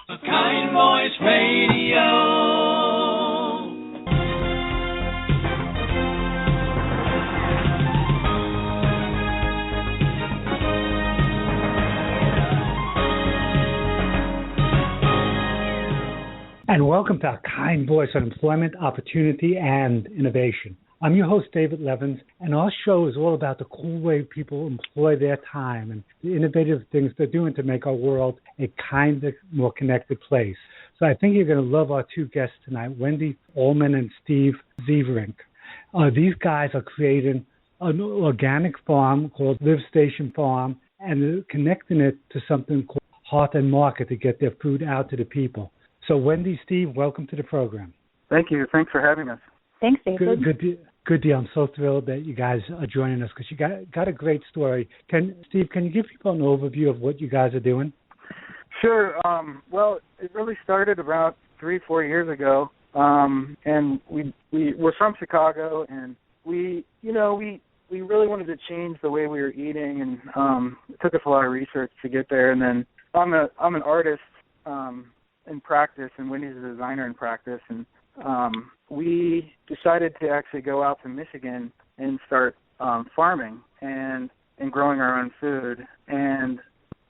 Kind Voice Radio. And welcome to our Kind Voice on Employment, Opportunity, and Innovation. I'm your host, David Levins, and our show is all about the cool way people employ their time and the innovative things they're doing to make our world a kinder, more connected place. So I think you're going to love our two guests tonight, Wendy Uhlman and Steve Zieverink. These guys are creating an organic farm called Live Station Farm, and they're connecting it to something called Hearth and Market to get their food out to the people. So Wendy, Steve, welcome to the program. Thank you. Thanks for having us. Thanks, David. Good deal. I'm so thrilled that you guys are joining us because you got a great story. Steve, can you give people an overview of what you guys are doing? Sure. Well, it really started about 3-4 years ago, and we're from Chicago, and we really wanted to change the way we were eating, and it took us a lot of research to get there. And then I'm an artist in practice, and Wendy's a designer in practice, and we decided to actually go out to Michigan and start farming and growing our own food. And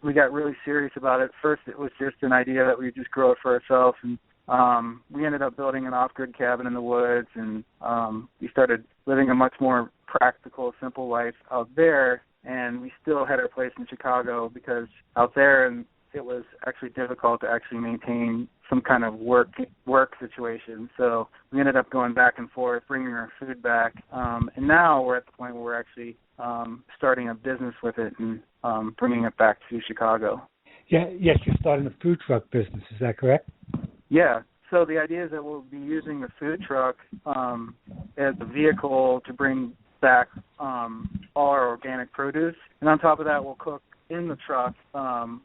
we got really serious about it. First, it was just an idea that we would just grow it for ourselves, and we ended up building an off-grid cabin in the woods, and we started living a much more practical, simple life out there. And we still had our place in Chicago because out there it was actually difficult to actually maintain some kind of work situation. So we ended up going back and forth, bringing our food back. And now we're at the point where we're actually starting a business with it and bringing it back to Chicago. Yes, you're starting a food truck business. Is that correct? Yeah. So the idea is that we'll be using the food truck as a vehicle to bring back all our organic produce. And on top of that, we'll cook in the truck.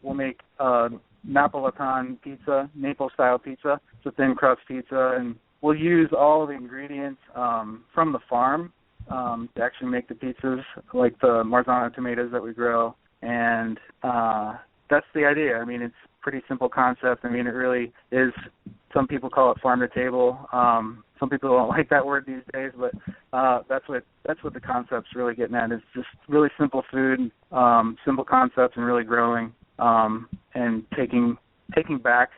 We'll make Napolitan pizza, Naples-style pizza. It's a thin crust pizza, and we'll use all of the ingredients from the farm to actually make the pizzas, like the Marzano tomatoes that we grow. And that's the idea. I mean, it's a pretty simple concept. I mean, it really is. Some people call it farm to table. Some people don't like that word these days, but that's what the concept's really getting at. It's just really simple food, simple concepts, and really growing and taking back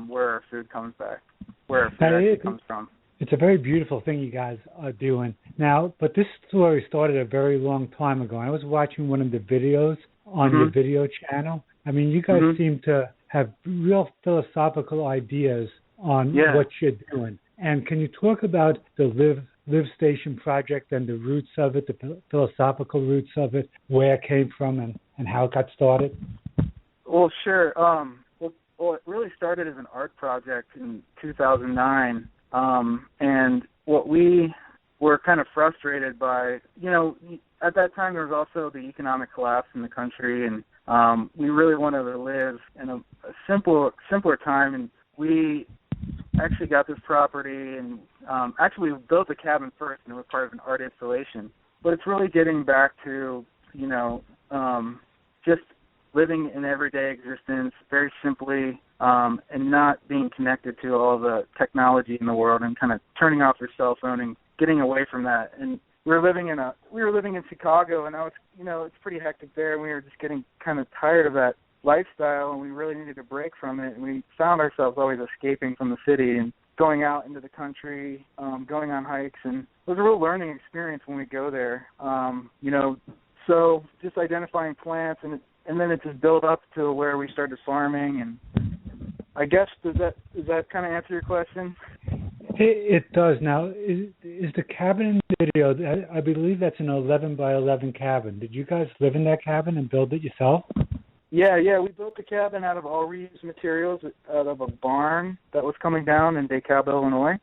where our food comes back, where our food actually comes from. It's a very beautiful thing you guys are doing now, but this story started a very long time ago. I was watching one of the videos on your video channel. I mean, you guys seem to have real philosophical ideas on what you're doing. And can you talk about the Live Station project and the roots of it, the philosophical roots of it, where it came from and how it got started? Well, sure. Well, it really started as an art project in 2009. And what we were kind of frustrated by, at that time there was also the economic collapse in the country, and we really wanted to live in a simpler time, and we actually got this property, and actually we built a cabin first, and it was part of an art installation. But it's really getting back to, just living an everyday existence very simply, and not being connected to all the technology in the world, and kind of turning off your cell phone and getting away from that. And we were living in Chicago, and it's pretty hectic there, and we were just getting kind of tired of that lifestyle, and we really needed a break from it. And we found ourselves always escaping from the city and going out into the country, going on hikes, and it was a real learning experience when we go there. So just identifying plants, and then it just built up to where we started farming. And I guess does that kind of answer your question? It does. Now, is the cabin in the video, I believe that's an 11 by 11 cabin. Did you guys live in that cabin and build it yourself? Yeah, we built the cabin out of all reused materials, out of a barn that was coming down in DeKalb, Illinois.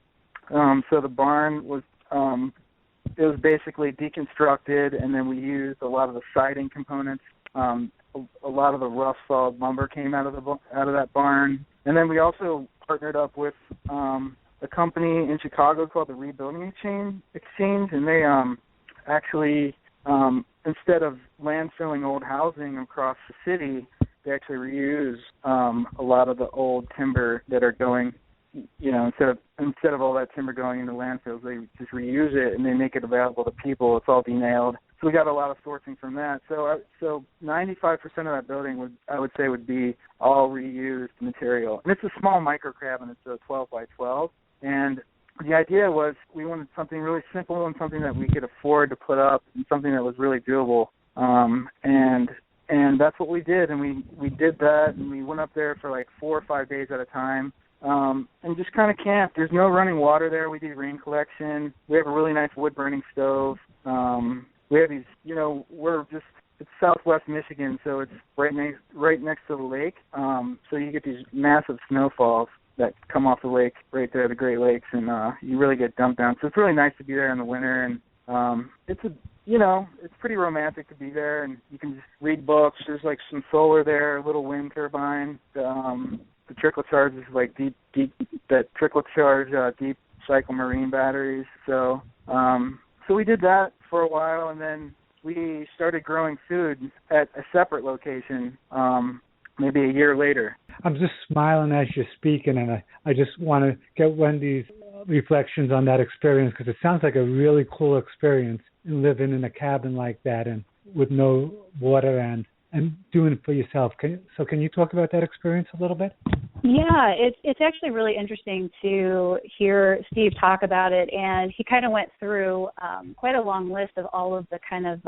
So the barn was, it was basically deconstructed, and then we used a lot of the siding components. A lot of the rough sawed lumber came out of that barn, and then we also partnered up with a company in Chicago called the Rebuilding Exchange, and they actually instead of landfilling old housing across the city, they actually reuse a lot of the old timber that are going, instead of all that timber going into landfills, they just reuse it and they make it available to people. It's all denailed. So we got a lot of sourcing from that. So 95% of that building would be all reused material. And it's a small micro cabin. It's a 12 by 12. And the idea was we wanted something really simple and something that we could afford to put up and something that was really doable. And that's what we did. And we did that, and we went up there for like 4 or 5 days at a time. And just kind of camped. There's no running water there. We do rain collection. We have a really nice wood-burning stove. We have these, it's southwest Michigan, so it's right next to the lake. So you get these massive snowfalls that come off the lake right there, the Great Lakes, and you really get dumped down. So it's really nice to be there in the winter, and it's pretty romantic to be there, and you can just read books. There's like some solar there, a little wind turbine. The trickle charge is like deep cycle marine batteries. So we did that for a while, and then we started growing food at a separate location maybe a year later. I'm just smiling as you're speaking, and I just want to get Wendy's reflections on that experience, because it sounds like a really cool experience living in a cabin like that and with no water and doing it for yourself. Can you talk about that experience a little bit? Yeah, it's actually really interesting to hear Steve talk about it, and he kind of went through quite a long list of all of the kind of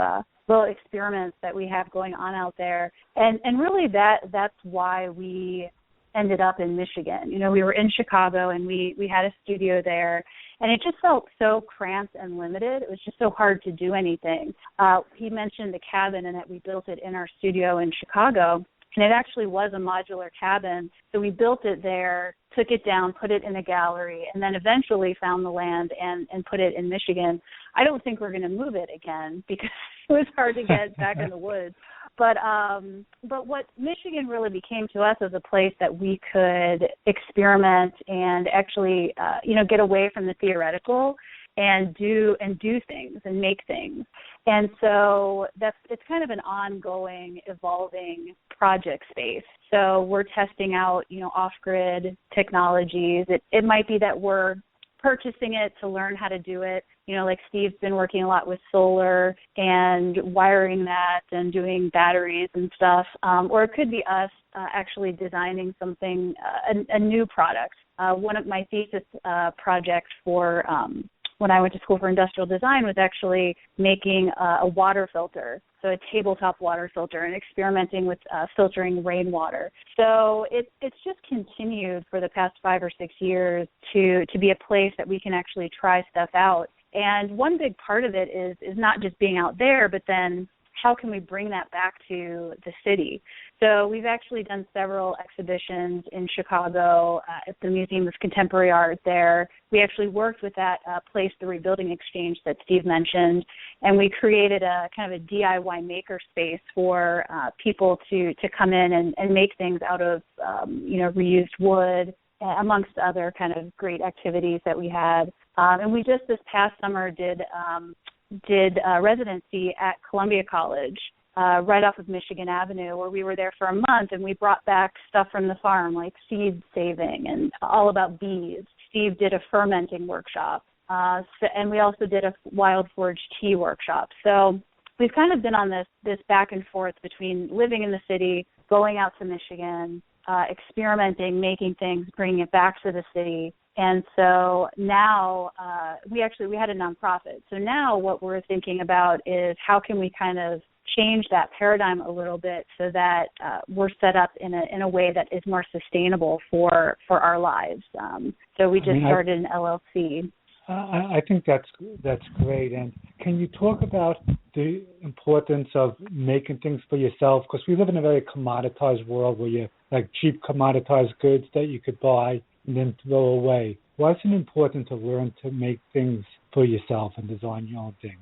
little experiments that we have going on out there, and really that's why we ended up in Michigan. We were in Chicago, and we had a studio there, and it just felt so cramped and limited. It was just so hard to do anything. He mentioned the cabin and that we built it in our studio in Chicago. And it actually was a modular cabin. So we built it there, took it down, put it in a gallery, and then eventually found the land and put it in Michigan. I don't think we're going to move it again because it was hard to get back in the woods. But what Michigan really became to us as a place that we could experiment and actually, get away from the theoretical and do things and make things. And so it's kind of an ongoing, evolving project space. So we're testing out, off-grid technologies. It might be that we're purchasing it to learn how to do it. Like Steve's been working a lot with solar and wiring that and doing batteries and stuff. Or it could be us actually designing something, a new product. One of my thesis projects for when I went to school for industrial design was actually making a water filter, so a tabletop water filter, and experimenting with filtering rainwater. So it's just continued for the past 5 or 6 years to be a place that we can actually try stuff out. And one big part of it is not just being out there, but then how can we bring that back to the city? So we've actually done several exhibitions in Chicago at the Museum of Contemporary Art there. We actually worked with that place, the Rebuilding Exchange that Steve mentioned, and we created a kind of a DIY maker space for people to come in and make things out of, reused wood, amongst other kind of great activities that we had. And we just this past summer did residency at Columbia College, right off of Michigan Avenue, where we were there for a month, and we brought back stuff from the farm, like seed saving and all about bees. Steve did a fermenting workshop, and we also did a wild forage tea workshop. So we've kind of been on this back and forth between living in the city, going out to Michigan, experimenting, making things, bringing it back to the city. And so now we had a nonprofit. So now what we're thinking about is how can we kind of change that paradigm a little bit so that we're set up in a way that is more sustainable for our lives. So we just started an LLC. I think that's great. And can you talk about the importance of making things for yourself? Because we live in a very commoditized world where you like cheap commoditized goods that you could buy and then throw away. Why is it important to learn to make things for yourself and design your own things?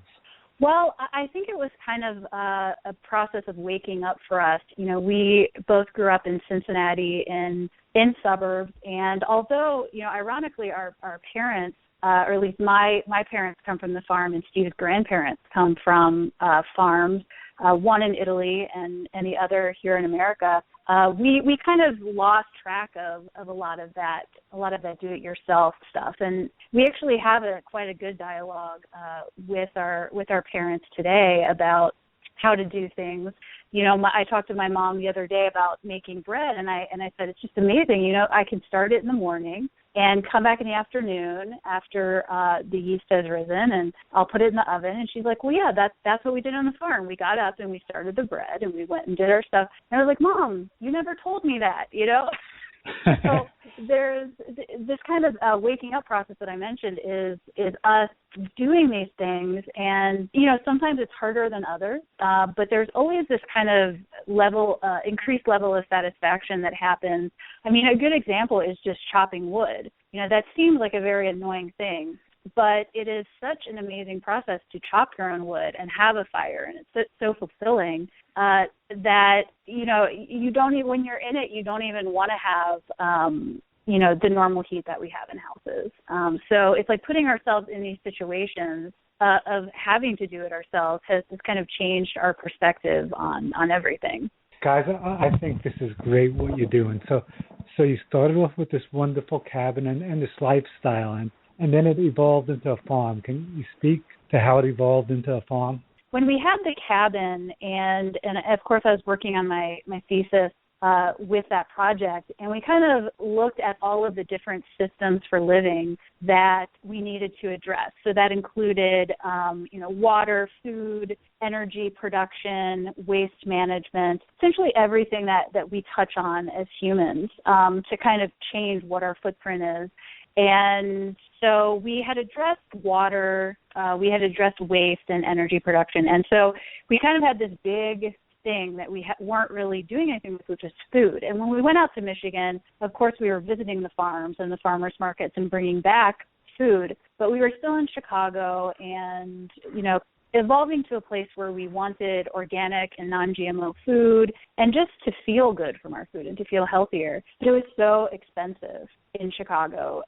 Well, I think it was kind of a process of waking up for us. We both grew up in Cincinnati in suburbs, and although, ironically, our parents, or at least my parents come from the farm, and Steve's grandparents come from farms, one in Italy and the other here in America. we kind of lost track of a lot of that do-it-yourself stuff. And we actually have quite a good dialogue with our parents today about how to do things. You know, I talked to my mom the other day about making bread, and I said, it's just amazing. You know, I can start it in the morning and come back in the afternoon after the yeast has risen, and I'll put it in the oven. And she's like, well, yeah, that's what we did on the farm. We got up and we started the bread, and we went and did our stuff. And I was like, Mom, you never told me that, you know? So there's this kind of waking up process that I mentioned is us doing these things, and you know, sometimes it's harder than others, but there's always this kind of increased level of satisfaction that happens. I mean, a good example is just chopping wood. You know, that seems like a very annoying thing, but it is such an amazing process to chop your own wood and have a fire, and it's so fulfilling that, you know, you don't even, when you're in it, you don't even want to have, you know, the normal heat that we have in houses. So it's like putting ourselves in these situations of having to do it ourselves has kind of changed our perspective on everything. Guys, I think this is great what you're doing. So you started off with this wonderful cabin and this lifestyle, and then it evolved into a farm. Can you speak to how it evolved into a farm? When we had the cabin, and of course I was working on my thesis with that project, and we kind of looked at all of the different systems for living that we needed to address. So that included, you know, water, food, energy production, waste management, essentially everything that we touch on as humans to kind of change what our footprint is. And so we had addressed water, we had addressed waste and energy production. And so we kind of had this big thing that we weren't really doing anything with, which is food. And when we went out to Michigan, of course, we were visiting the farms and the farmers markets and bringing back food, but we were still in Chicago and, you know, evolving to a place where we wanted organic and non-GMO food and just to feel good from our food and to feel healthier. But it was so expensive in Chicago.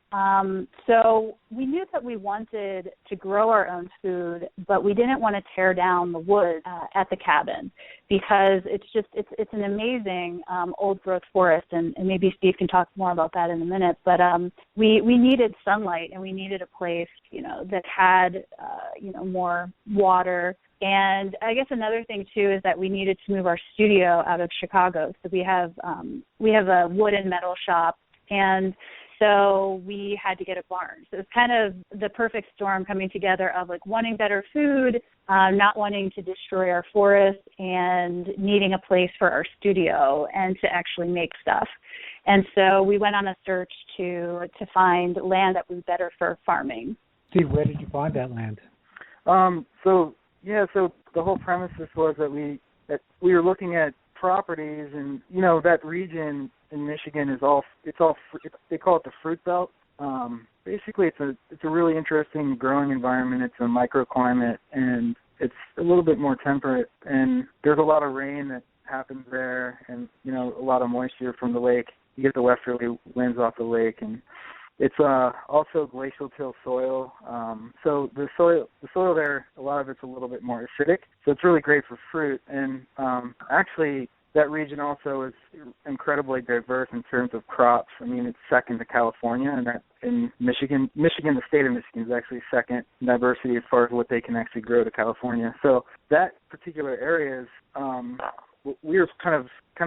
So we knew that we wanted to grow our own food, but we didn't want to tear down the wood at the cabin because it's an amazing old growth forest, and maybe Steve can talk more about that in a minute. But we needed sunlight, and we needed a place, you know, that had you know, more water. And I guess another thing too is that we needed to move our studio out of Chicago. So we have a wood and metal shop, and so we had to get a barn. So it's kind of the perfect storm coming together of like wanting better food, not wanting to destroy our forest, and needing a place for our studio and to actually make stuff. And so we went on a search to find land that was better for farming. Steve, where did you find that land? So the whole premises was that we were looking at properties, and you know, that region in Michigan is they call it the fruit belt. Basically, it's a really interesting growing environment. It's a microclimate, and it's a little bit more temperate, and there's a lot of rain that happens there, and you know, a lot of moisture from the lake. You get the westerly winds off the lake, and it's also glacial till soil. So the soil there, a lot of it's a little bit more acidic. So it's really great for fruit. And actually, that region also is incredibly diverse in terms of crops. I mean, it's second to California, and that in Michigan, the state of Michigan is actually second in diversity as far as what they can actually grow to California. So that particular area is, we were kind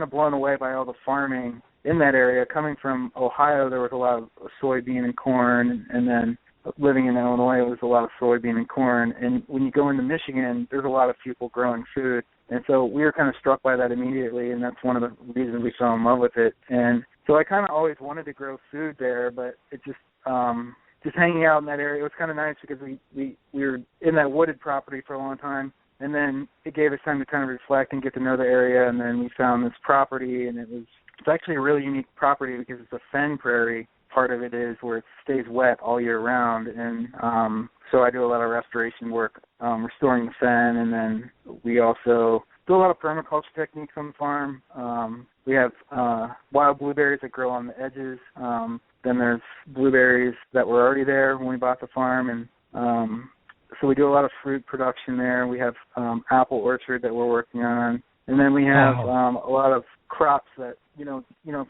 of blown away by all the farming in that area. Coming from Ohio, there was a lot of soybean and corn, and then living in Illinois, there was a lot of soybean and corn. And when you go into Michigan, there's a lot of people growing food. And so we were kind of struck by that immediately, and that's one of the reasons we fell in love with it. And so I kind of always wanted to grow food there, but it just hanging out in that area, it was kind of nice because we were in that wooded property for a long time. And then it gave us time to kind of reflect and get to know the area, and then we found this property, and it's actually a really unique property because it's a fen prairie. Part of it is where it stays wet all year round, and so I do a lot of restoration work, restoring the fen, and then we also do a lot of permaculture techniques on the farm. We have wild blueberries that grow on the edges. Then there's blueberries that were already there when we bought the farm, and so we do a lot of fruit production there. We have apple orchard that we're working on. And then we have Wow. a lot of crops that,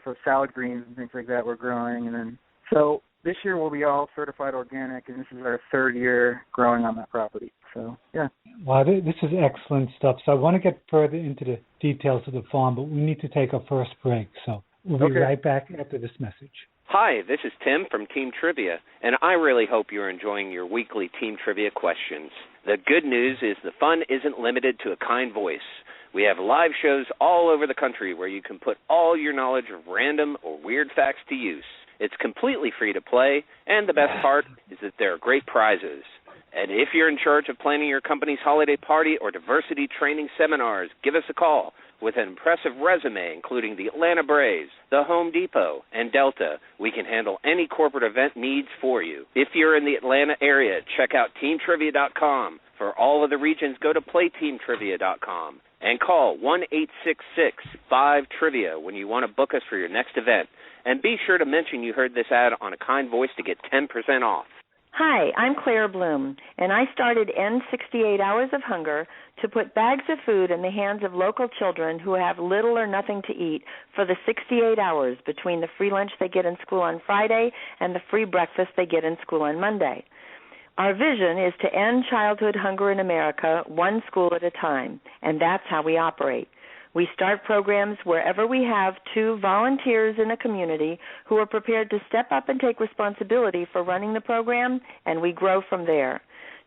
for salad greens and things like that we're growing. And then, so this year we'll be all certified organic, and this is our third year growing on that property. So, yeah. Wow, this is excellent stuff. So I want to get further into the details of the farm, but we need to take our first break. So we'll be right back after this message. Hi, this is Tim from Team Trivia, and I really hope you're enjoying your weekly Team Trivia questions. The good news is the fun isn't limited to a kind voice. We have live shows all over the country where you can put all your knowledge of random or weird facts to use. It's completely free to play, and the best part is that there are great prizes. And if you're in charge of planning your company's holiday party or diversity training seminars, give us a call. With an impressive resume, including the Atlanta Braves, the Home Depot, and Delta, we can handle any corporate event needs for you. If you're in the Atlanta area, check out teamtrivia.com. For all of the regions, go to playteamtrivia.com. And call 1-866-5-TRIVIA when you want to book us for your next event. And be sure to mention you heard this ad on A Kind Voice to get 10% off. Hi, I'm Claire Bloom, and I started End 68 Hours of Hunger to put bags of food in the hands of local children who have little or nothing to eat for the 68 hours between the free lunch they get in school on Friday and the free breakfast they get in school on Monday. Our vision is to end childhood hunger in America one school at a time, and that's how we operate. We start programs wherever we have 2 volunteers in a community who are prepared to step up and take responsibility for running the program, and we grow from there.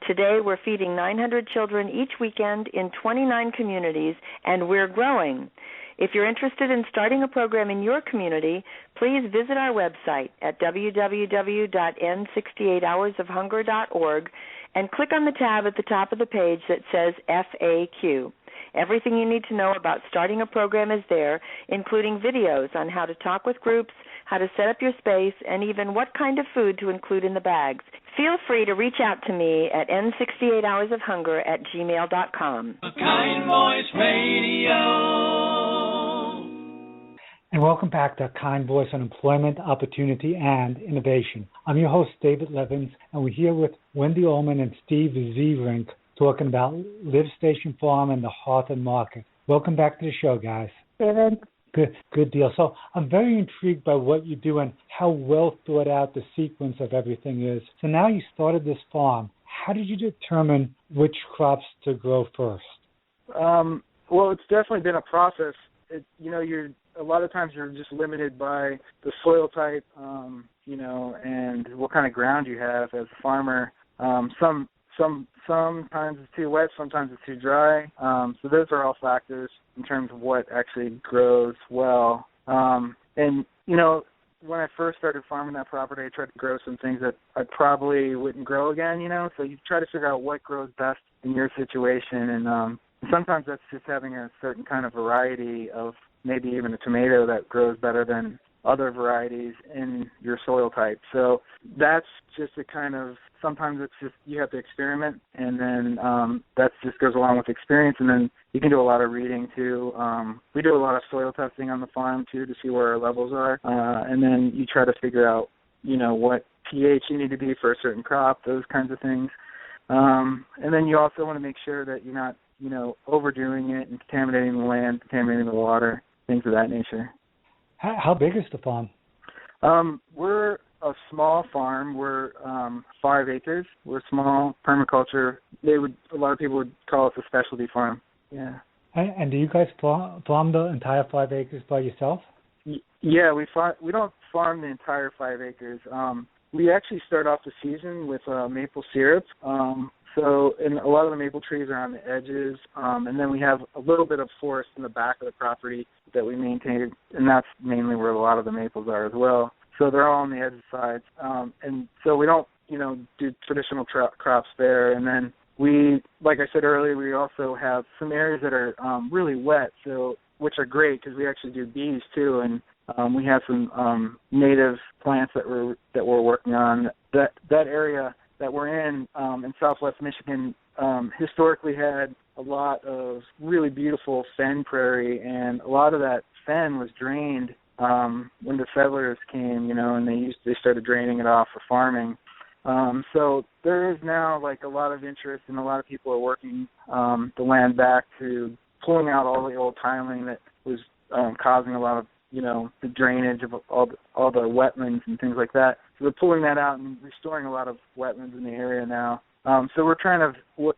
Today, we're feeding 900 children each weekend in 29 communities, and we're growing. If you're interested in starting a program in your community, please visit our website at www.end68hoursofhunger.org and click on the tab at the top of the page that says FAQ. Everything you need to know about starting a program is there, including videos on how to talk with groups, how to set up your space, and even what kind of food to include in the bags. Feel free to reach out to me at n68hoursofhunger@gmail.com. A Kind Voice Radio. And welcome back to Kind Voice on Employment, Opportunity, and Innovation. I'm your host, David Levins, and we're here with Wendy Uhlman and Steve Zieverink talking about Live Station Farm and the Hearth Market. Welcome back to the show, guys. David. Good deal. So I'm very intrigued by what you do and how well thought out the sequence of everything is. So now you started this farm. How did you determine which crops to grow first? Well, it's definitely been a process. You're a lot of times you're just limited by the soil type, and what kind of ground you have as a farmer. Sometimes it's too wet, sometimes it's too dry. So those are all factors in terms of what actually grows well. And when I first started farming that property, I tried to grow some things that I probably wouldn't grow again, So you try to figure out what grows best in your situation. And sometimes that's just having a certain kind of variety of maybe even a tomato that grows better than other varieties in your soil type. So that's just a kind of, sometimes it's just you have to experiment, and then that just goes along with experience, and then you can do a lot of reading too. We do a lot of soil testing on the farm too to see where our levels are, and then you try to figure out, what pH you need to be for a certain crop, those kinds of things. And then you also want to make sure that you're not, overdoing it and contaminating the land, contaminating the water, things of that nature. How big is the farm? We're a small farm. We're 5 acres. We're small permaculture. A lot of people would call us a specialty farm. Yeah. And do you guys farm the entire 5 acres by yourself? Yeah, we don't farm the entire 5 acres. We actually start off the season with maple syrup. And a lot of the maple trees are on the edges, and then we have a little bit of forest in the back of the property that we maintain, and that's mainly where a lot of the maples are as well. So they're all on the edge sides, and so we don't, do traditional crops there. And then we, like I said earlier, we also have some areas that are really wet, which are great because we actually do bees too, and we have some native plants that we're working on. That area that we're in Southwest Michigan historically had a lot of really beautiful fen prairie, and a lot of that fen was drained when the settlers came, and they started draining it off for farming. So there is now a lot of interest, and a lot of people are working the land back to pulling out all the old tiling that was causing a lot of, the drainage of all the wetlands and things like that. So we're pulling that out and restoring a lot of wetlands in the area now. So we're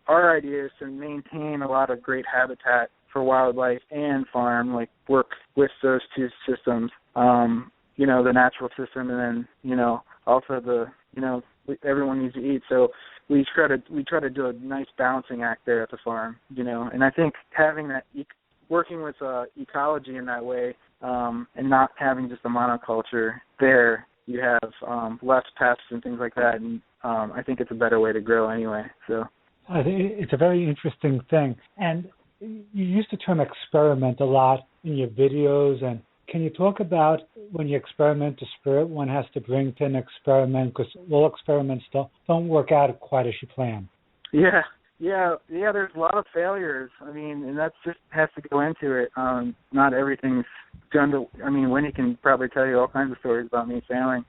our idea is to maintain a lot of great habitat for wildlife and farm, like work with those two systems, the natural system and then, also everyone needs to eat. So we try to do a nice balancing act there at the farm, and I think having that, working with ecology in that way, and not having just a monoculture there, you have less pests and things like that, and I think it's a better way to grow anyway. So I think it's a very interesting thing. And you use the term experiment a lot in your videos. And can you talk about when you experiment, the spirit one has to bring to an experiment? Because all experiments don't work out quite as you plan. Yeah. There's a lot of failures. I mean, and that just has to go into it. Not everything's done to. I mean, Wendy can probably tell you all kinds of stories about me failing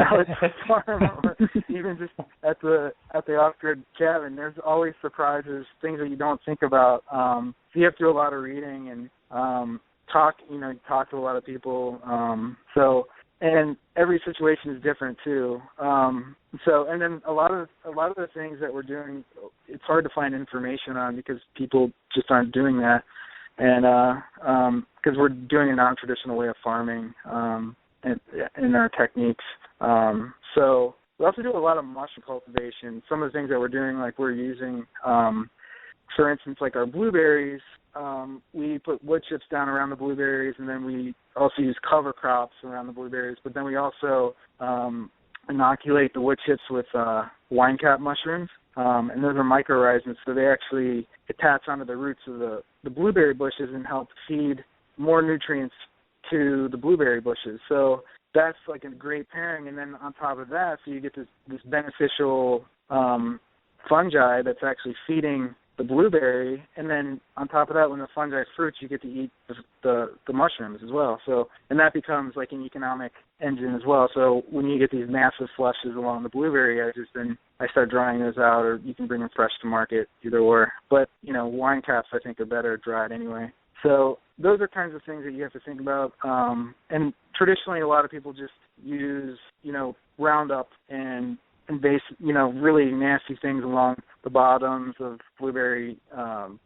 out at the farm, or even just at the off-grid cabin. There's always surprises, things that you don't think about. So you have to do a lot of reading and talk to a lot of people. And every situation is different too. And then a lot of the things that we're doing, it's hard to find information on because people just aren't doing that, and because we're doing a non-traditional way of farming in our techniques. So we also do a lot of mushroom cultivation. Some of the things that we're doing, like we're using, for instance, like our blueberries. We put wood chips down around the blueberries, and then we also use cover crops around the blueberries. But then we also inoculate the wood chips with wine cap mushrooms, and those are mycorrhizans, so they actually attach onto the roots of the blueberry bushes and help feed more nutrients to the blueberry bushes. So that's like a great pairing. And then on top of that, so you get this beneficial fungi that's actually feeding the blueberry, and then on top of that, when the fungi fruits, you get to eat the mushrooms as well. So, and that becomes like an economic engine as well. So when you get these massive flushes along the blueberry edges, then I start drying those out, or you can bring them fresh to market, either or. But, wine caps I think are better dried anyway. So those are kinds of things that you have to think about. And traditionally, a lot of people just use, Roundup and base, really nasty things along the bottoms of blueberry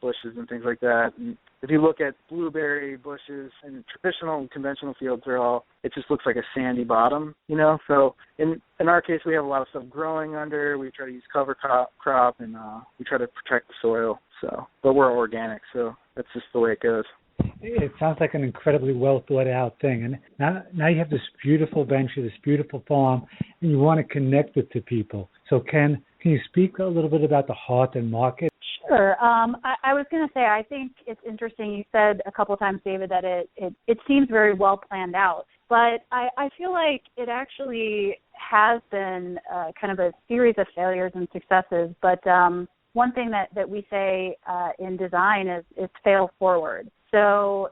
bushes and things like that. And if you look at blueberry bushes in traditional and conventional fields, it just looks like a sandy bottom, So in our case, we have a lot of stuff growing under. We try to use cover crop, and we try to protect the soil. So, but we're organic, so that's just the way it goes. It sounds like an incredibly well thought out thing. And now you have this beautiful venture, this beautiful farm, and you want to connect it to people. So can you speak a little bit about the Hearth and market? Sure. I was going to say, I think it's interesting. You said a couple of times, David, that it seems very well planned out. But I feel like it actually has been kind of a series of failures and successes. But one thing that we say in design is fail forward. So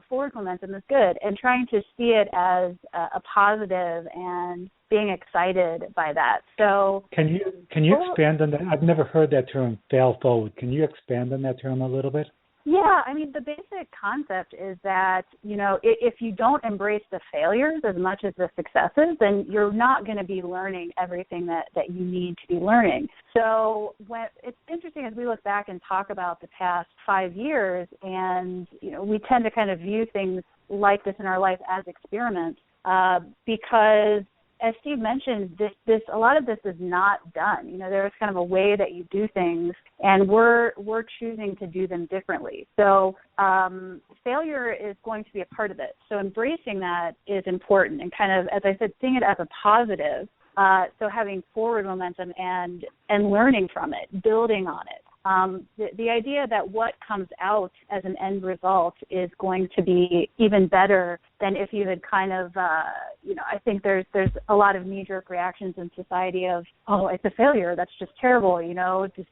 forward momentum is good, and trying to see it as a positive and being excited by that. So can you expand on that? I've never heard that term, fail forward. Can you expand on that term a little bit? Yeah, I mean, the basic concept is that, if you don't embrace the failures as much as the successes, then you're not going to be learning everything that you need to be learning. So it's interesting as we look back and talk about the past 5 years, and, we tend to kind of view things like this in our life as experiments because, as Steve mentioned, a lot of this is not done. There's kind of a way that you do things, and we're choosing to do them differently. So failure is going to be a part of it. So embracing that is important, and kind of, as I said, seeing it as a positive. So having forward momentum and learning from it, building on it. The idea that what comes out as an end result is going to be even better than if you had kind of, I think there's a lot of knee-jerk reactions in society of, oh, it's a failure, that's just terrible, just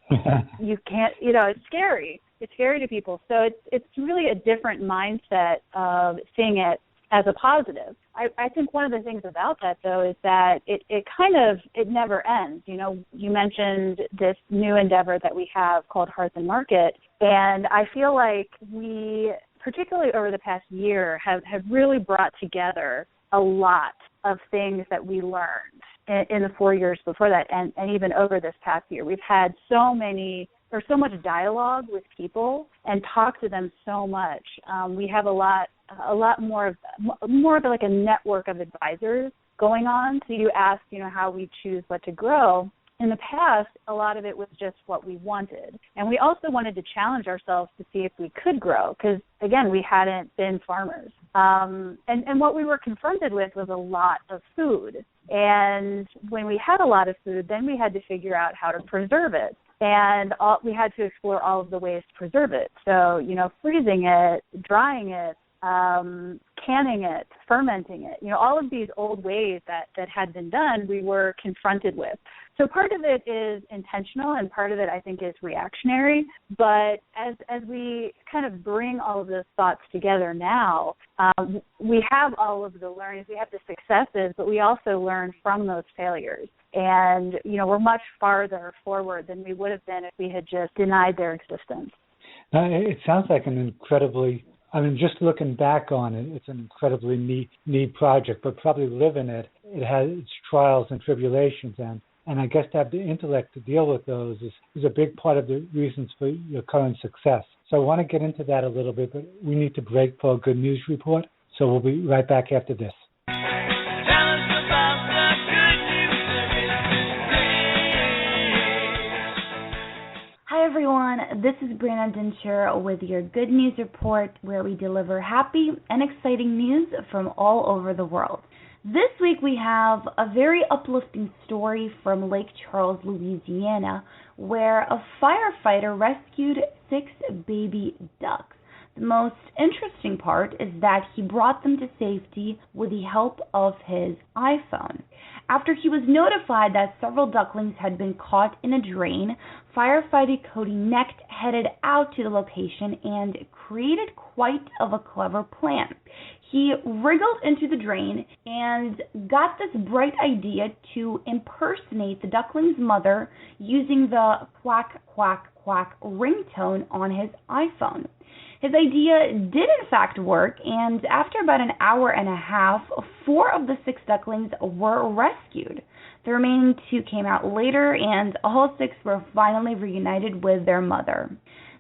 you can't, it's scary. It's scary to people. So it's really a different mindset of seeing it as a positive. I think one of the things about that, though, is that it never ends. You know, you mentioned this new endeavor that we have called Hearth and Market, and I feel like we, particularly over the past year, have really brought together a lot of things that we learned in the 4 years before that, and even over this past year. We've had so much dialogue with people and talked to them so much. We have a lot more of like a network of advisors going on. So you asked, you know, how we choose what to grow. In the past, a lot of it was just what we wanted. And we also wanted to challenge ourselves to see if we could grow because, again, we hadn't been farmers. And what we were confronted with was a lot of food. And when we had a lot of food, then we had to figure out how to preserve it. And we had to explore all of the ways to preserve it. So, you know, freezing it, drying it, canning it, fermenting it, you know, all of these old ways that had been done, we were confronted with. So part of it is intentional and part of it, I think, is reactionary. But as we kind of bring all of those thoughts together now, we have all of the learnings, we have the successes, but we also learn from those failures. And, you know, we're much farther forward than we would have been if we had just denied their existence. It sounds like an incredibly, just looking back on it, it's an incredibly neat project, but probably living it has its trials and tribulations, and I guess to have the intellect to deal with those is a big part of the reasons for your current success. So I want to get into that a little bit, but we need to break for a good news report, so we'll be right back after this. Hi everyone, this is Brianna Dincher with your Good News Report, where we deliver happy and exciting news from all over the world. This week we have a very uplifting story from Lake Charles, Louisiana, where a firefighter rescued 6 baby ducks. The most interesting part is that he brought them to safety with the help of his iPhone. After he was notified that several ducklings had been caught in a drain, firefighter Cody Necht headed out to the location and created quite of a clever plan. He wriggled into the drain and got this bright idea to impersonate the duckling's mother using the quack, quack, quack ringtone on his iPhone. His idea did in fact work, and after about an hour and a half, 4 of the 6 ducklings were rescued. The remaining 2 came out later, and all 6 were finally reunited with their mother.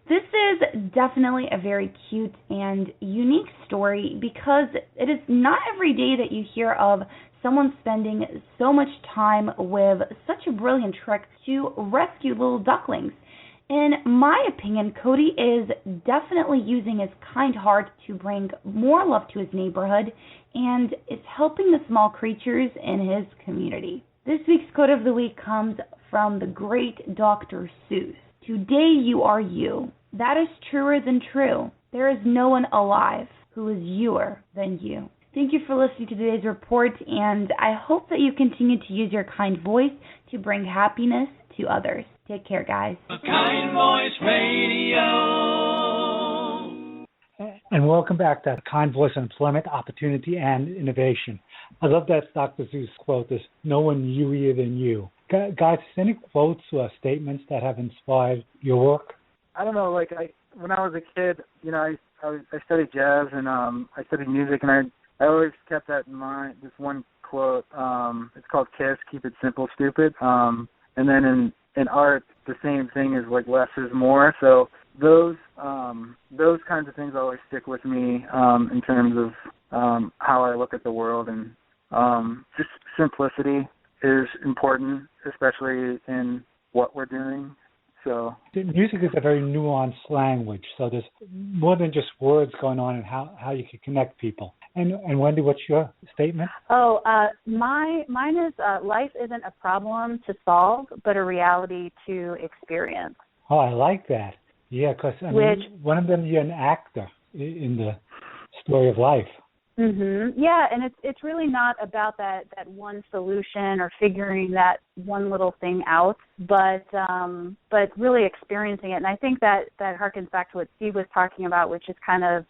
This is definitely a very cute and unique story because it is not every day that you hear of someone spending so much time with such a brilliant trick to rescue little ducklings. In my opinion, Cody is definitely using his kind heart to bring more love to his neighborhood and is helping the small creatures in his community. This week's quote of the week comes from the great Dr. Seuss. Today you are you. That is truer than true. There is no one alive who is youer than you. Thank you for listening to today's report, and I hope that you continue to use your kind voice to bring happiness to others. Take care, guys. Kind Voice Radio. And welcome back to Kind Voice on Employment, Opportunity, and Innovation. I love that Dr. Seuss quote, there's no one youer than you. Guys, any quotes or statements that have inspired your work? I don't know, when I was a kid, you know, I studied jazz and I studied music, and I always kept that in mind, this one quote. It's called Kiss, Keep It Simple, Stupid. And then in art, the same thing is like less is more. So those kinds of things always stick with me in terms of how I look at the world, and just simplicity is important, especially in what we're doing. So music is a very nuanced language, so there's more than just words going on and how you can connect people. And Wendy, what's your statement? Mine is life isn't a problem to solve, but a reality to experience. Oh, I like that. Yeah, because one of them, you're an actor in the story of life. Mm-hmm. Yeah, and it's really not about that one solution or figuring that one little thing out, but really experiencing it. And I think that harkens back to what Steve was talking about, which is kind of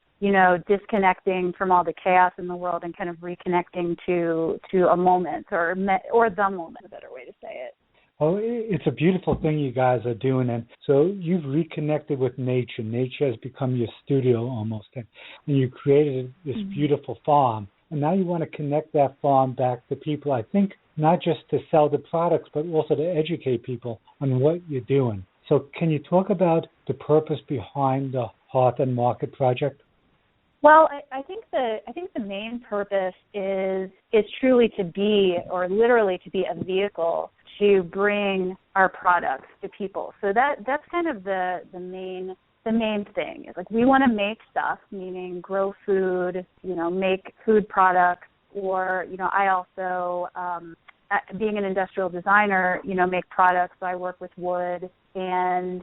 disconnecting from all the chaos in the world and kind of reconnecting to a moment or the moment, a better way to say it. Well, it's a beautiful thing you guys are doing, and so you've reconnected with nature. Nature has become your studio almost, and you created this beautiful farm, and now you want to connect that farm back to people, I think, not just to sell the products, but also to educate people on what you're doing. So can you talk about the purpose behind the Hearth and Market project? Well, I think the main purpose is truly to be, or literally to be, a vehicle to bring our products to people. So that's kind of the main thing. It's like we want to make stuff, meaning grow food, make food products, or I also being an industrial designer, make products. So I work with wood. And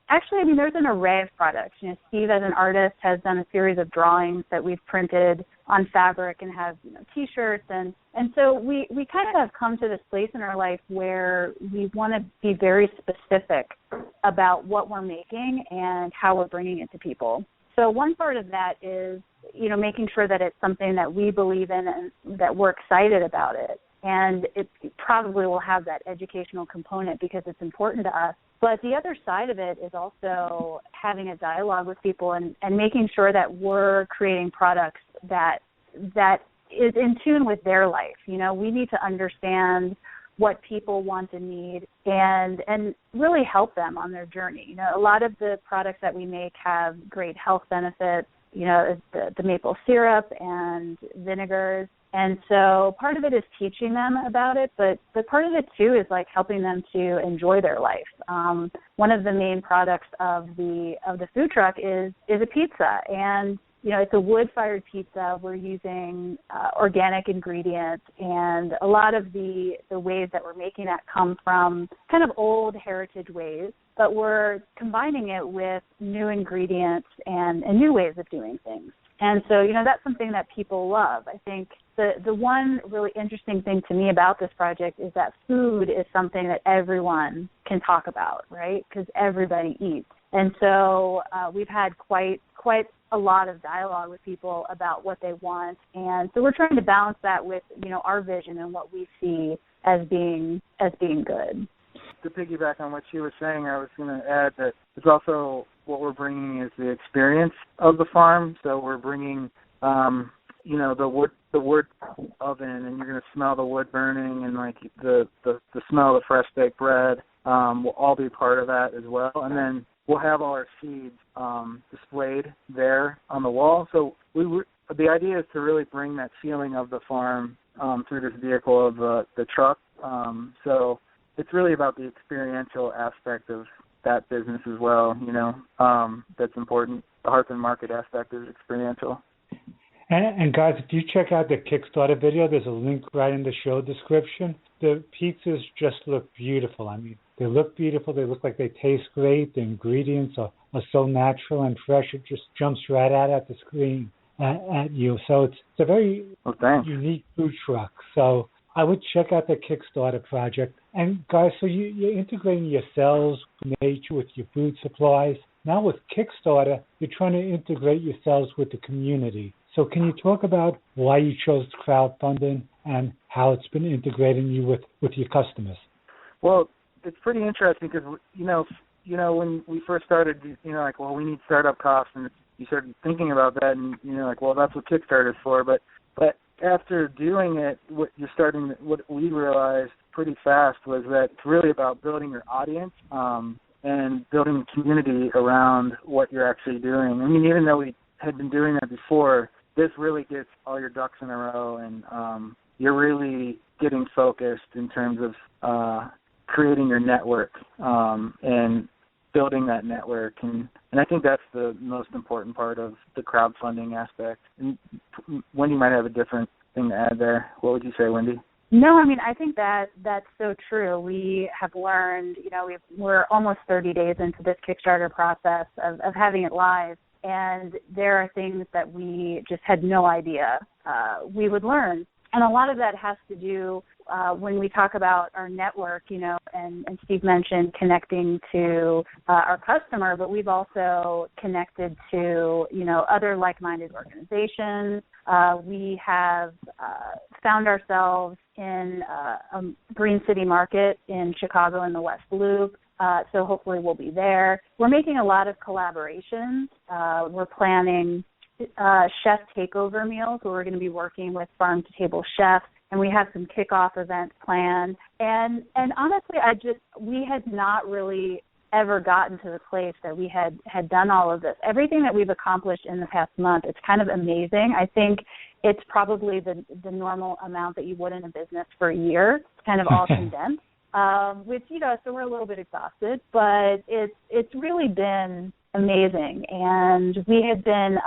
actually, there's an array of products. Steve, as an artist, has done a series of drawings that we've printed on fabric and have, T-shirts. And so we kind of have come to this place in our life where we want to be very specific about what we're making and how we're bringing it to people. So one part of that is, making sure that it's something that we believe in and that we're excited about it. And it probably will have that educational component because it's important to us. But the other side of it is also having a dialogue with people and making sure that we're creating products that is in tune with their life. We need to understand what people want and need and really help them on their journey. A lot of the products that we make have great health benefits, the maple syrup and vinegars. And so part of it is teaching them about it, but part of it too is like helping them to enjoy their life. One of the main products of the food truck is a pizza, and it's a wood-fired pizza. We're using organic ingredients, and a lot of the ways that we're making that come from kind of old heritage ways, but we're combining it with new ingredients and new ways of doing things. And so, that's something that people love. I think the one really interesting thing to me about this project is that food is something that everyone can talk about, right? Because everybody eats. And so we've had quite a lot of dialogue with people about what they want. And so we're trying to balance that with, our vision and what we see as being good. To piggyback on what she was saying, I was going to add that it's also what we're bringing is the experience of the farm. So we're bringing, the wood oven, and you're going to smell the wood burning, and like the smell of the fresh baked bread will all be part of that as well. And then we'll have all our seeds displayed there on the wall. So the idea is to really bring that feeling of the farm through this vehicle of the truck. So it's really about the experiential aspect of that business as well, that's important. The Hearth and Market aspect is experiential. And guys, if you check out the Kickstarter video, there's a link right in the show description. The pizzas just look beautiful. They look beautiful. They look like they taste great. The ingredients are so natural and fresh. It just jumps right out at the screen at you. So it's a very unique food truck. So I would check out the Kickstarter project. And guys, so you're integrating yourselves with nature, with your food supplies. Now with Kickstarter, you're trying to integrate yourselves with the community. So can you talk about why you chose crowdfunding and how it's been integrating you with your customers? Well, it's pretty interesting because, when we first started, we need startup costs, and you started thinking about that, and, that's what Kickstarter is for. But after doing it, what we realized pretty fast was that it's really about building your audience and building a community around what you're actually doing. Even though we had been doing that before, this really gets all your ducks in a row, and you're really getting focused in terms of creating your network and building that network. And I think that's the most important part of the crowdfunding aspect. And Wendy might have a different thing to add there. What would you say, Wendy? No, I think that's so true. We have learned, we're almost 30 days into this Kickstarter process of having it live. And there are things that we just had no idea we would learn. And a lot of that has to do when we talk about our network, and Steve mentioned connecting to our customer, but we've also connected to, other like-minded organizations. We have found ourselves in a Green City Market in Chicago in the West Loop. So hopefully we'll be there. We're making a lot of collaborations. We're planning chef takeover meals where we're going to be working with farm-to-table chefs, and we have some kickoff events planned. And honestly, we had not really ever gotten to the place that we had done all of this. Everything that we've accomplished in the past month, it's kind of amazing. I think it's probably the normal amount that you would in a business for a year. It's kind of all condensed. Which, so we're a little bit exhausted, but it's really been amazing. And we had been,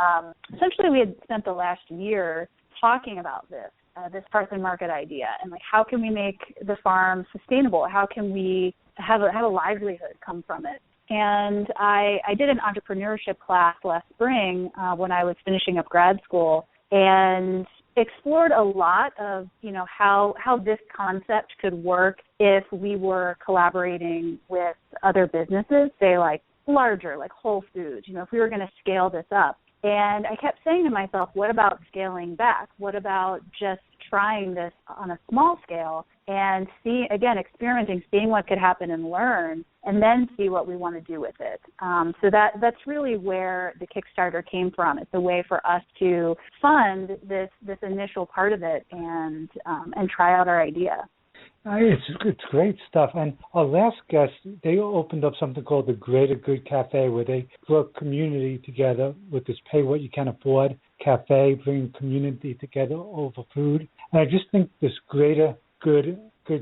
essentially we had spent the last year talking about this Hearth and Market idea, and how can we make the farm sustainable? How can we have a livelihood come from it? And I did an entrepreneurship class last spring when I was finishing up grad school, and explored a lot of, how this concept could work if we were collaborating with other businesses, say larger, like Whole Foods, if we were going to scale this up. And I kept saying to myself, what about scaling back? What about just trying this on a small scale and experimenting, seeing what could happen and learn, and then see what we want to do with it. So that's really where the Kickstarter came from. It's a way for us to fund this initial part of it and try out our idea. It's great stuff. And our last guest, they opened up something called the Greater Good Cafe, where they brought community together with this pay what you can afford cafe, bringing community together over food. And I just think this Greater Good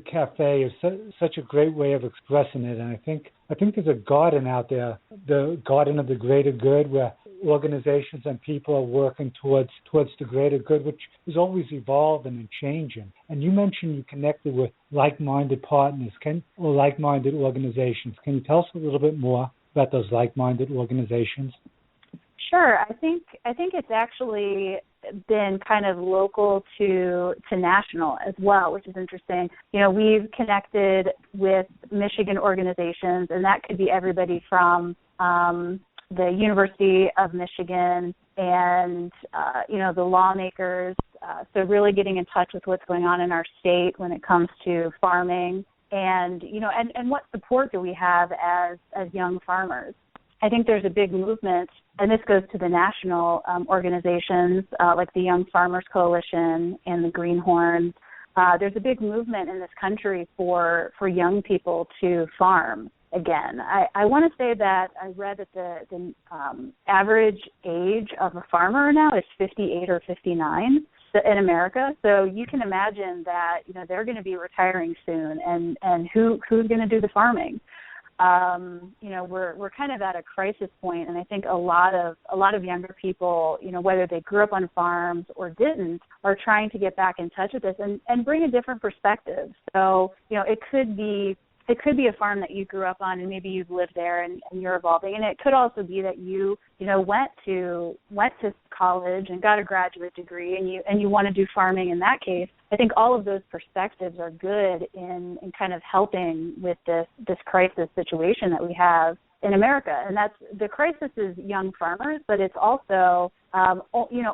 Cafe is such a great way of expressing it. And I think there's a garden out there, the garden of the greater good, where organizations and people are working towards the greater good, which is always evolving and changing. And you mentioned you connected with like-minded partners or like-minded organizations. Can you tell us a little bit more about those like-minded organizations? Sure. I think it's actually been kind of local to national as well, which is interesting. We've connected with Michigan organizations, and that could be everybody from the University of Michigan and, the lawmakers. So really getting in touch with what's going on in our state when it comes to farming and, and what support do we have as young farmers. I think there's a big movement, and this goes to the national organizations like the Young Farmers Coalition and the Greenhorns. There's a big movement in this country for young people to farm again. I want to say that I read that the average age of a farmer now is 58 or 59 in America. So you can imagine that they're going to be retiring soon, and who's going to do the farming? We're kind of at a crisis point, and I think a lot of younger people, whether they grew up on farms or didn't, are trying to get back in touch with this and bring a different perspective. So, it could be a farm that you grew up on, and maybe you've lived there and you're evolving. And it could also be that you went to college and got a graduate degree, and you want to do farming in that case. I think all of those perspectives are good in kind of helping with this crisis situation that we have in America. And that's the crisis is young farmers, but it's also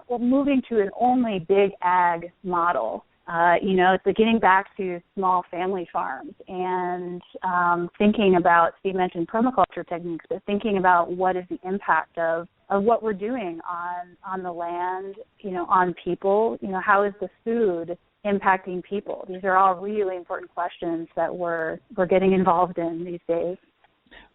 moving to an only big ag model. It's like getting back to small family farms and thinking about, Steve mentioned permaculture techniques, but thinking about what is the impact of what we're doing on the land, on people, how is the food impacting people? These are all really important questions that we're getting involved in these days.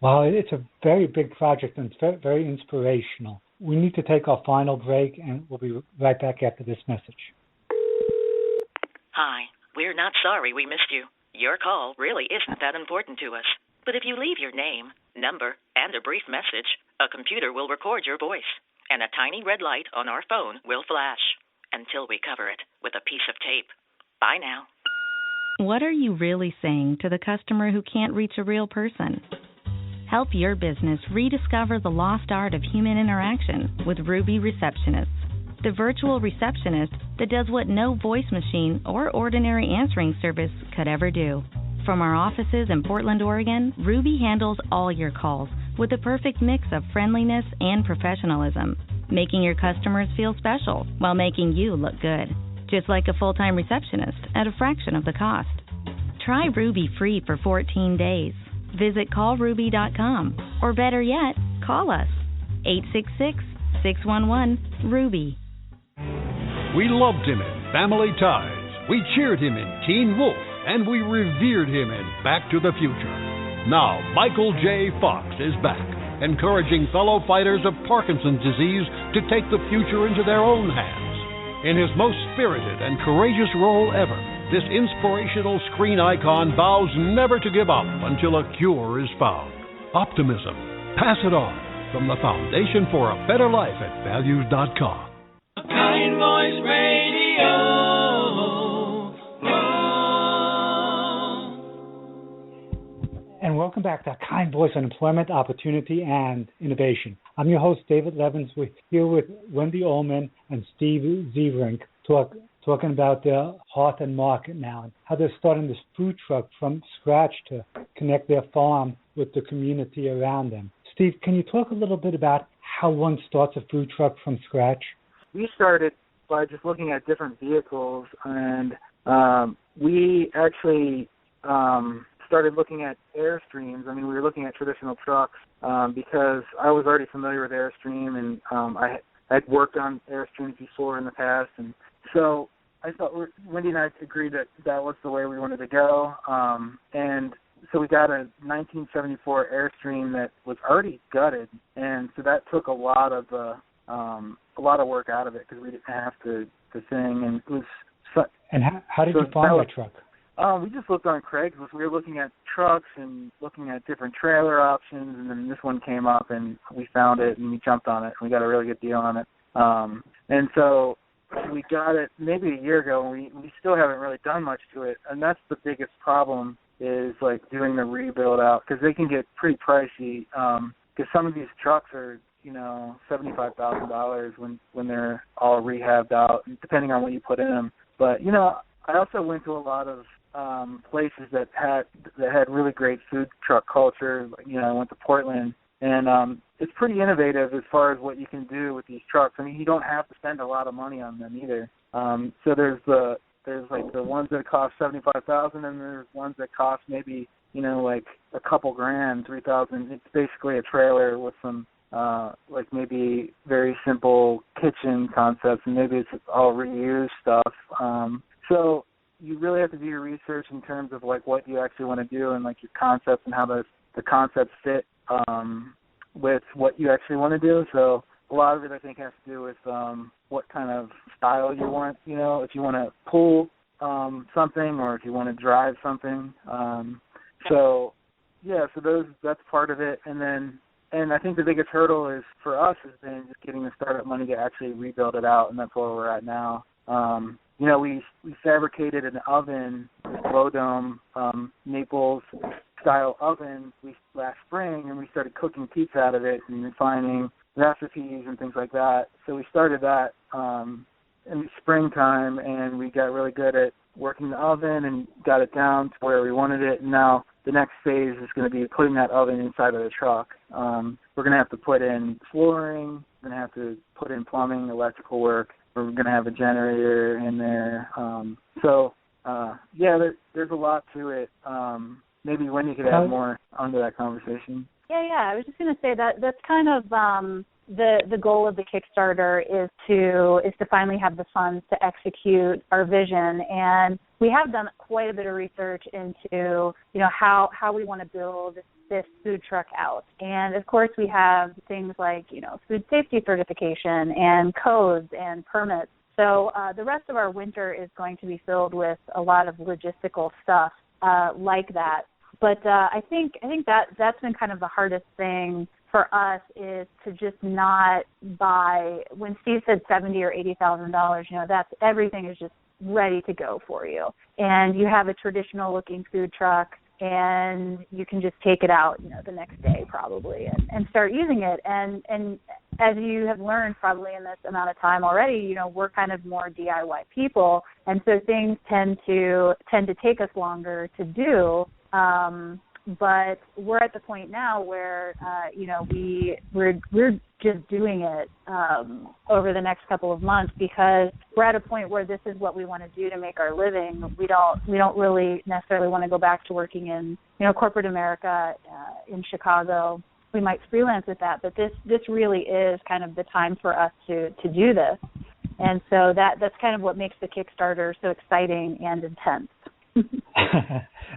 Well, it's a very big project and it's very inspirational. We need to take our final break, and we'll be right back after this message. Hi, we're not sorry we missed you. Your call really isn't that important to us. But if you leave your name, number, and a brief message, a computer will record your voice, and a tiny red light on our phone will flash until we cover it with a piece of tape. Bye now. What are you really saying to the customer who can't reach a real person? Help your business rediscover the lost art of human interaction with Ruby Receptionists. the virtual receptionist that does what no voice machine or ordinary answering service could ever do. From our offices in Portland, Oregon, Ruby handles all your calls with a perfect mix of friendliness and professionalism, making your customers feel special while making you look good. Just like a full-time receptionist at a fraction of the cost. Try Ruby free for 14 days. Visit callruby.com, or better yet, call us. 866-611-RUBY. We loved him in Family Ties. We cheered him in Teen Wolf, and we revered him in Back to the Future. Now, Michael J. Fox is back, encouraging fellow fighters of Parkinson's disease to take the future into their own hands. In his most spirited and courageous role ever, this inspirational screen icon vows never to give up until a cure is found. Optimism. Pass it on from the Foundation for a Better Life at Values.com. Kind Voice Radio. And welcome back to Kind Voice on Employment, Opportunity, and Innovation. I'm your host, David Levins. We're here with Wendy Uhlman and Steve Zieverink talking about their Hearth and Market now and how they're starting this food truck from scratch to connect their farm with the community around them. Steve, can you talk a little bit about how one starts a food truck from scratch? We started by just looking at different vehicles, and we actually started looking at Airstreams. I mean, we were looking at traditional trucks because I was already familiar with Airstream, and I'd worked on Airstreams before in the past, and so I thought Wendy and I agreed that that was the way we wanted to go, and so we got a 1974 Airstream that was already gutted, and so that took a lot of work out of it because we didn't have to sing, and it was. And how did you find that truck? We just looked on Craigslist. We were looking at trucks and looking at different trailer options, and then this one came up, and we found it, and we jumped on it, and we got a really good deal on it. And so we got it maybe a year ago, and we still haven't really done much to it, and that's the biggest problem is, like, doing the rebuild out, because they can get pretty pricey, because some of these trucks are, $75,000 when they're all rehabbed out, depending on what you put in them. But, I also went to a lot of places that had really great food truck culture. I went to Portland, and it's pretty innovative as far as what you can do with these trucks. I mean, you don't have to spend a lot of money on them either. So there's like the ones that cost $75,000, and there's ones that cost maybe like a couple grand, $3,000. It's basically a trailer with some like maybe very simple kitchen concepts, and maybe it's all reused stuff. So you really have to do your research in terms of like what you actually want to do and like your concepts and how the concepts fit with what you actually want to do. So a lot of it I think has to do with what kind of style you want, if you want to pull something or if you want to drive something. That's part of it. And I think the biggest hurdle is for us has been just getting the startup money to actually rebuild it out, and that's where we're at now. We fabricated an oven, low dome, Naples style oven last spring, and we started cooking pizza out of it and refining recipes and things like that. So we started that in springtime, and we got really good at working the oven and got it down to where we wanted it. And now the next phase is going to be putting that oven inside of the truck. We're going to have to put in flooring. We're going to have to put in plumbing, electrical work. We're going to have a generator in there. There's a lot to it. Maybe Wendy could add more onto that conversation. Yeah. I was just going to say that's kind of the goal of the Kickstarter is to finally have the funds to execute our vision. And we have done quite a bit of research into, how we want to build this food truck out. And of course we have things like, food safety certification and codes and permits. So the rest of our winter is going to be filled with a lot of logistical stuff like that. But I think that's been kind of the hardest thing for us is to just not buy. When Steve said $70,000 or $80,000, that's everything is just ready to go for you. And you have a traditional looking food truck, and you can just take it out, the next day probably and start using it. And as you have learned probably in this amount of time already, you know, we're kind of more DIY people, and so things tend to take us longer to do. But we're at the point now where, you know, we're just doing it over the next couple of months because we're at a point where this is what we want to do to make our living. We don't really necessarily want to go back to working in, you know, corporate America in Chicago. We might freelance with that, but this really is kind of the time for us to do this. And so that's kind of what makes the Kickstarter so exciting and intense.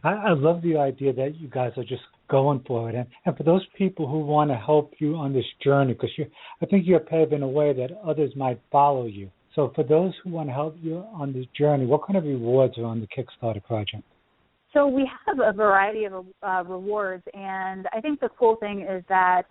I love the idea that you guys are just going for it. And for those people who want to help you on this journey, because I think you're paving a way that others might follow you. So for those who want to help you on this journey, what kind of rewards are on the Kickstarter project? So we have a variety of rewards, and I think the cool thing is that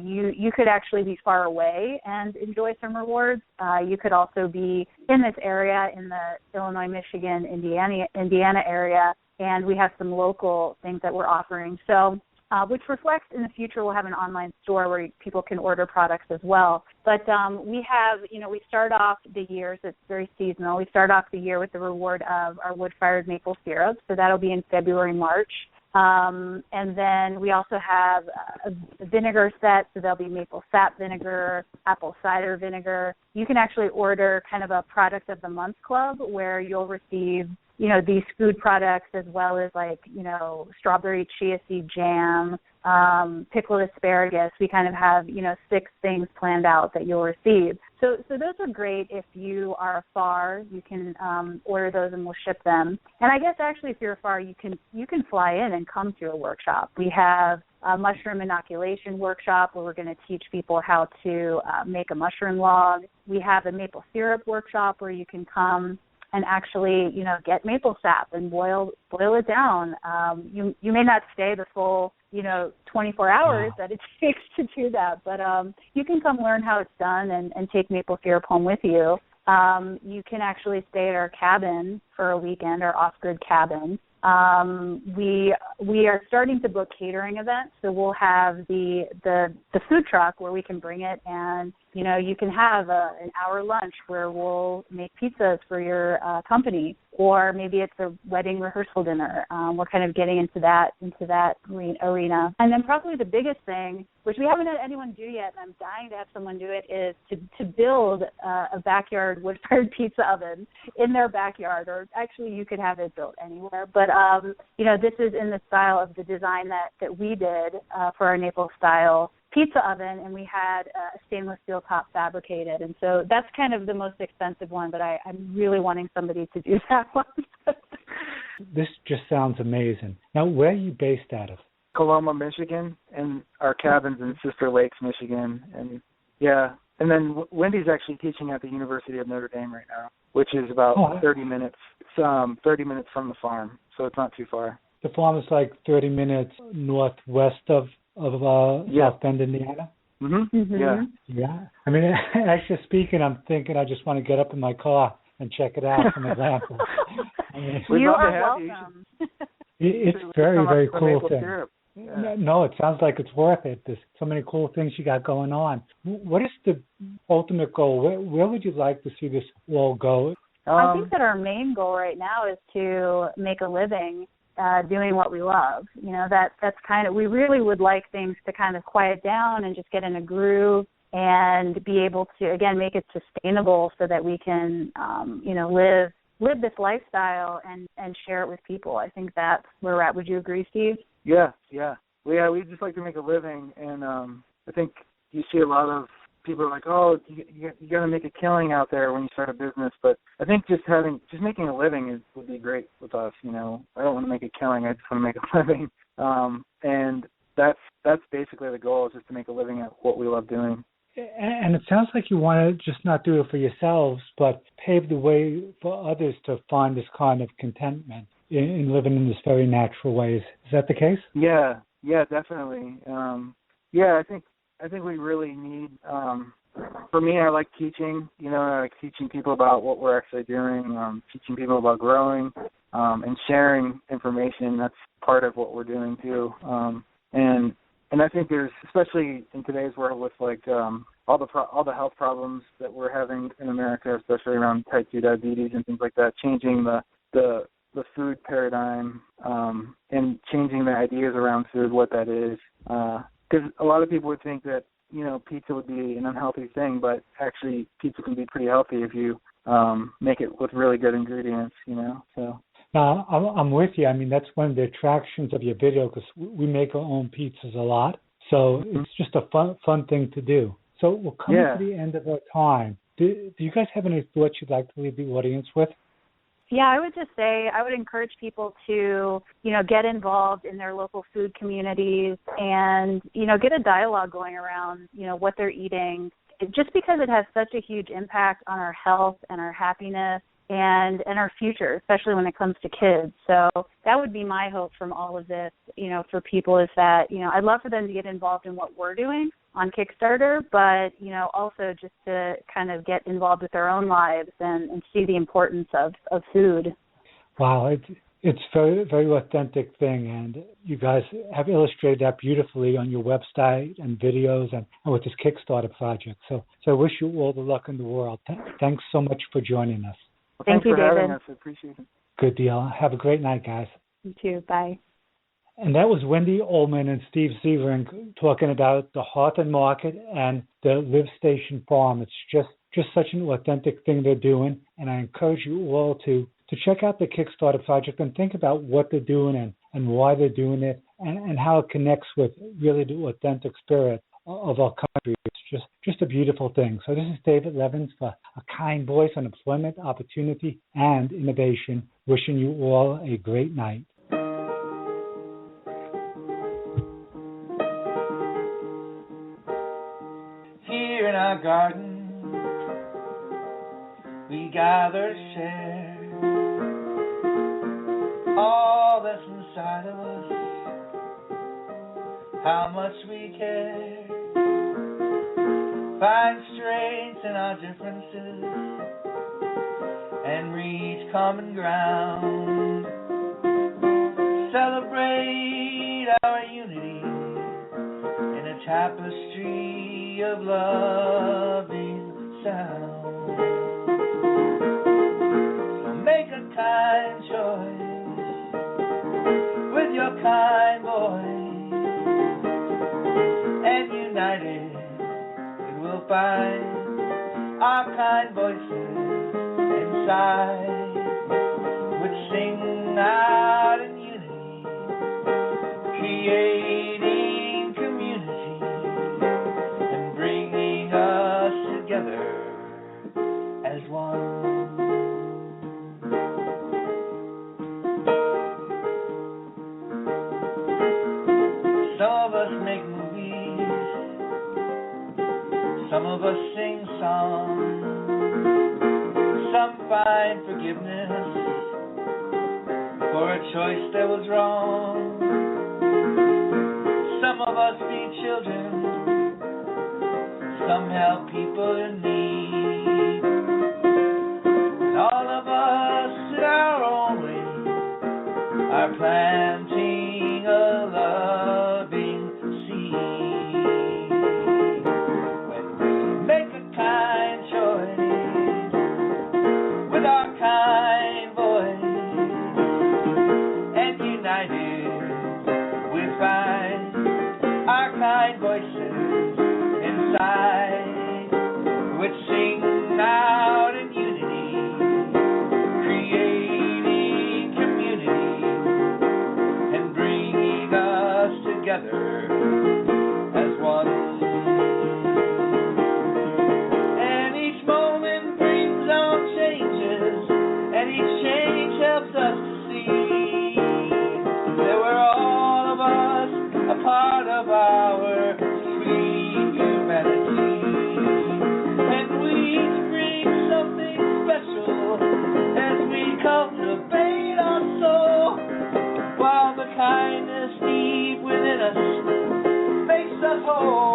you could actually be far away and enjoy some rewards. You could also be in this area, in the Illinois, Michigan, Indiana area, and we have some local things that we're offering. So which reflects in the future we'll have an online store where people can order products as well. But we have, you know, we start off the year, so it's very seasonal. We start off the year with the reward of our wood-fired maple syrup, so that'll be in February, March. And then we also have a vinegar set, so there'll be maple sap vinegar, apple cider vinegar. You can actually order kind of a product of the month club where you'll receive, you know, these food products as well as like, you know, strawberry chia seed jam, pickled asparagus. We kind of have, you know, 6 things planned out that you'll receive. So those are great if you are afar. You can order those and we'll ship them. And I guess actually if you're afar, you can fly in and come to a workshop. We have a mushroom inoculation workshop where we're going to teach people how to make a mushroom log. We have a maple syrup workshop where you can come and actually, you know, get maple sap and boil it down. You may not stay the full, you know, 24 hours that it takes to do that, but you can come learn how it's done and take maple syrup home with you. You can actually stay at our cabin for a weekend, our off-grid cabin. We are starting to book catering events, so we'll have the food truck where we can bring it, and you know, you can have an hour lunch where we'll make pizzas for your company, or maybe it's a wedding rehearsal dinner. We're kind of getting into that arena. And then probably the biggest thing, which we haven't had anyone do yet, and I'm dying to have someone do it, is to build a backyard wood-fired pizza oven in their backyard, or actually you could have it built anywhere. But, you know, this is in the style of the design that we did for our Naples-style pizza oven, and we had a stainless steel top fabricated. And so that's kind of the most expensive one, but I'm really wanting somebody to do that one. This just sounds amazing. Now, where are you based out of? Coloma, Michigan, and our cabin's in Sister Lakes, Michigan. And yeah, and then Wendy's actually teaching at the University of Notre Dame right now, which is about 30 minutes. It's 30 minutes from the farm, so it's not too far. The farm is like 30 minutes northwest of South Bend, Indiana? Mm-hmm. Mm-hmm. Yeah. I mean, actually speaking, I'm thinking I just want to get up in my car and check it out from Atlanta. I mean, you are welcome. It's very, very cool thing. Yeah. No, it sounds like it's worth it. There's so many cool things you got going on. What is the ultimate goal? Where would you like to see this all go? I think that our main goal right now is to make a living doing what we love. You know, that's kind of, we really would like things to kind of quiet down and just get in a groove and be able to, again, make it sustainable so that we can, you know, live this lifestyle and share it with people. I think that's where we're at. Would you agree, Steve? Yeah. We just like to make a living, and I think you see a lot of people are like, oh, you got to make a killing out there when you start a business. But I think just making a living would be great with us. You know, I don't want to make a killing. I just want to make a living. And that's basically the goal, is just to make a living at what we love doing. And it sounds like you want to just not do it for yourselves, but pave the way for others to find this kind of contentment in living in this very natural ways. Is that the case? Yeah, definitely. I think we really need, for me, I like teaching. You know, I like teaching people about what we're actually doing, teaching people about growing, and sharing information. That's part of what we're doing too. And I think there's, especially in today's world with like all the health problems that we're having in America, especially around type 2 diabetes and things like that, changing the food paradigm and changing the ideas around food, what that is. Because a lot of people would think that, pizza would be an unhealthy thing, but actually pizza can be pretty healthy if you make it with really good ingredients, so. Now, I'm with you. I mean, that's one of the attractions of your video, because we make our own pizzas a lot. So it's just a fun thing to do. So we're coming to the end of our time. Do you guys have any thoughts you'd like to leave the audience with? Yeah, I would just say I would encourage people to, get involved in their local food communities and, get a dialogue going around, what they're eating, just because it has such a huge impact on our health and our happiness and our future, especially when it comes to kids. So that would be my hope from all of this, for people, is that, I'd love for them to get involved in what we're doing on Kickstarter, but, also just to kind of get involved with their own lives and see the importance of food. Wow, it's very, very authentic thing, and you guys have illustrated that beautifully on your website and videos and with this Kickstarter project. So I wish you all the luck in the world. Thanks so much for joining us. Well, Thank you, for David. having us. I appreciate it. Good deal. Have a great night, guys. You too. Bye. And that was Wendy Uhlman and Steve Zieverink talking about the Hearth and Market and the Live Station Farm. It's just such an authentic thing they're doing, and I encourage you all to check out the Kickstarter project and think about what they're doing and why they're doing it and how it connects with really the authentic spirit of our country. It's just a beautiful thing. So this is David Levins for A Kind Voice on Employment, Opportunity, and Innovation, wishing you all a great night. Here in our garden, we gather, share all that's inside of us, how much we care, find strength in our differences, and reach common ground, celebrate our unity in a tapestry of loving sound. So make a kind choice with your kind voice, and united we will find our kind voices inside, which sing out in unity, creating community and bringing us together as one. Some of us make movies, some of us sing songs, some find forgiveness for a choice that was wrong. Some of us feed children, some help people in need, and all of us in our own way are planting a loving seed. When we make a kind choice with our kind voice, and united we find our kind voices inside, which sing out in unity, creating community and bringing us together as one. And each moment brings on changes, and each change helps us to see that we're all of us a part of our sweet humanity. And we each bring something special as we cultivate our soul, while the kindness deep within us makes us whole.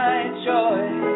find joy.